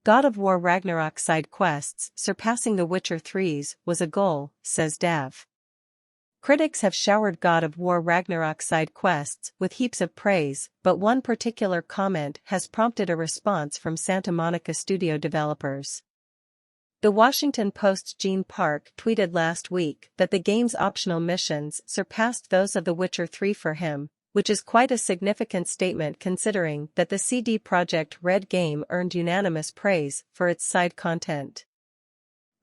God of War Ragnarok side quests, surpassing The Witcher 3's, was a goal, says Dev. Critics have showered God of War Ragnarok side quests with heaps of praise, but one particular comment has prompted a response from Santa Monica studio developers. The Washington Post's Gene Park tweeted last week that the game's optional missions surpassed those of The Witcher 3 for him, which is quite a significant statement considering that the CD Projekt RED game earned unanimous praise for its side content.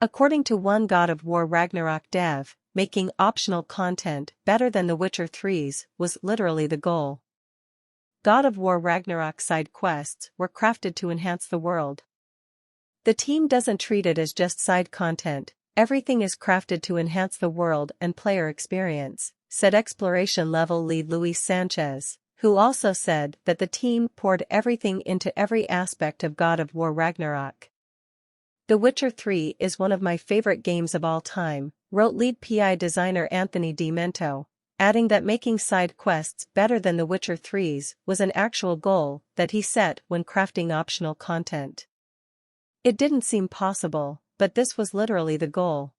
According to one God of War Ragnarok dev, making optional content better than The Witcher 3's was literally the goal. God of War Ragnarok side quests were crafted to enhance the world. The team doesn't treat it as just side content, everything is crafted to enhance the world and player experience, said exploration level lead Luis Sanchez, who also said that the team poured everything into every aspect of God of War Ragnarok. The Witcher 3 is one of my favorite games of all time, wrote lead PI designer Anthony DiMento, adding that making side quests better than The Witcher 3's was an actual goal that he set when crafting optional content. It didn't seem possible, but this was literally the goal.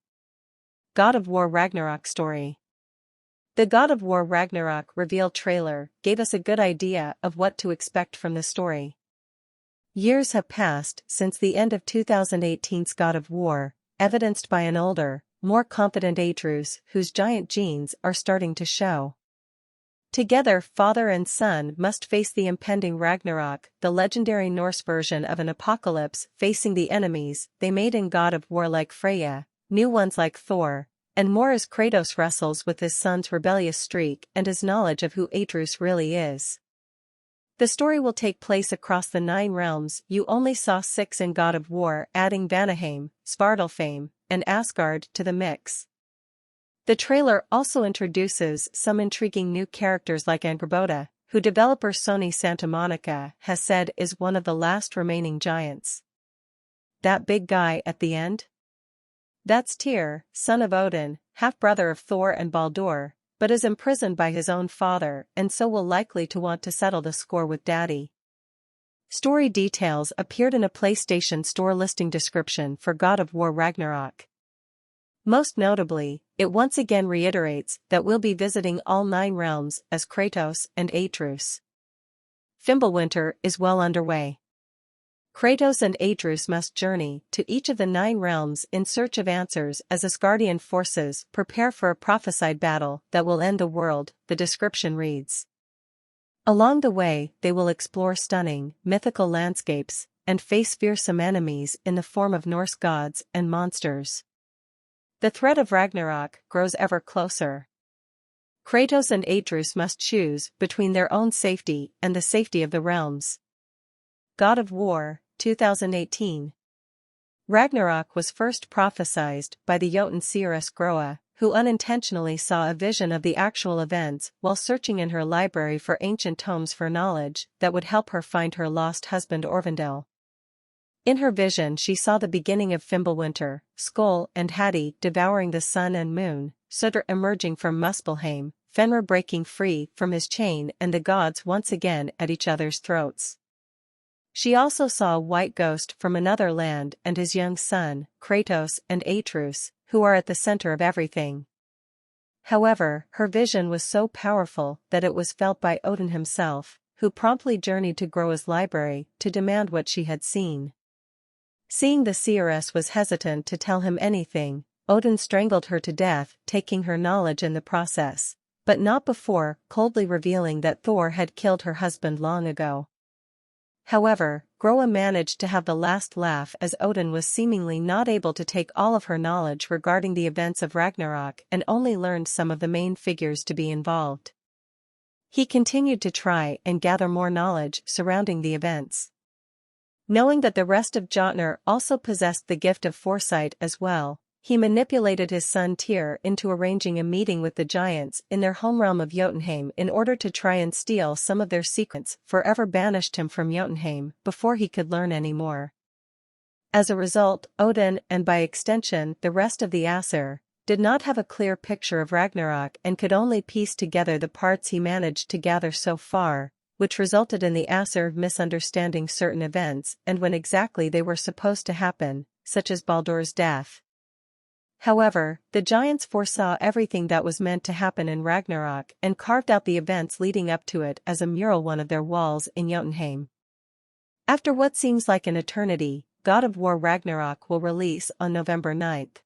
God of War Ragnarok story. The God of War Ragnarok reveal trailer gave us a good idea of what to expect from the story. Years have passed since the end of 2018's God of War, evidenced by an older, more confident Atreus whose giant genes are starting to show. Together father and son must face the impending Ragnarok, the legendary Norse version of an apocalypse facing the enemies they made in God of War like Freya, new ones like Thor, and more as Kratos wrestles with his son's rebellious streak and his knowledge of who Atreus really is. The story will take place across the 9 realms. You only saw 6 in God of War, adding Vanaheim, Svartalfheim, and Asgard to the mix. The trailer also introduces some intriguing new characters like Angrboda, who developer Sony Santa Monica has said is one of the last remaining giants. That big guy at the end? That's Tyr, son of Odin, half-brother of Thor and Baldur, but is imprisoned by his own father and so will likely to want to settle the score with Daddy. Story details appeared in a PlayStation Store listing description for God of War Ragnarok. Most notably, it once again reiterates that we'll be visiting all 9 realms as Kratos and Atreus. Fimbulwinter is well underway. Kratos and Atreus must journey to each of the 9 realms in search of answers as Asgardian forces prepare for a prophesied battle that will end the world, the description reads. Along the way, they will explore stunning, mythical landscapes, and face fearsome enemies in the form of Norse gods and monsters. The threat of Ragnarok grows ever closer. Kratos and Atreus must choose between their own safety and the safety of the realms. God of War, 2018. Ragnarok was first prophesied by the Jotun seeress Groa, who unintentionally saw a vision of the actual events while searching in her library for ancient tomes for knowledge that would help her find her lost husband Orvindil. In her vision she saw the beginning of Fimbulwinter, Skoll and Hati devouring the sun and moon, Surtr emerging from Muspelheim, Fenrir breaking free from his chain and the gods once again at each other's throats. She also saw a white ghost from another land and his young son, Kratos and Atreus, who are at the center of everything. However, her vision was so powerful that it was felt by Odin himself, who promptly journeyed to Groa's library to demand what she had seen. Seeing the seeress was hesitant to tell him anything, Odin strangled her to death, taking her knowledge in the process, but not before coldly revealing that Thor had killed her husband long ago. However, Groa managed to have the last laugh as Odin was seemingly not able to take all of her knowledge regarding the events of Ragnarok and only learned some of the main figures to be involved. He continued to try and gather more knowledge surrounding the events. Knowing that the rest of Jotnar also possessed the gift of foresight as well, he manipulated his son Tyr into arranging a meeting with the giants in their homerealm of Jotunheim in order to try and steal some of their secrets, forever banished him from Jotunheim before he could learn any more. As a result, Odin, and by extension the rest of the Aesir, did not have a clear picture of Ragnarok and could only piece together the parts he managed to gather so far, which resulted in the Aesir misunderstanding certain events and when exactly they were supposed to happen, such as Baldur's death. However, the giants foresaw everything that was meant to happen in Ragnarok and carved out the events leading up to it as a mural on their walls in Jotunheim. After what seems like an eternity, God of War Ragnarok will release on November 9th.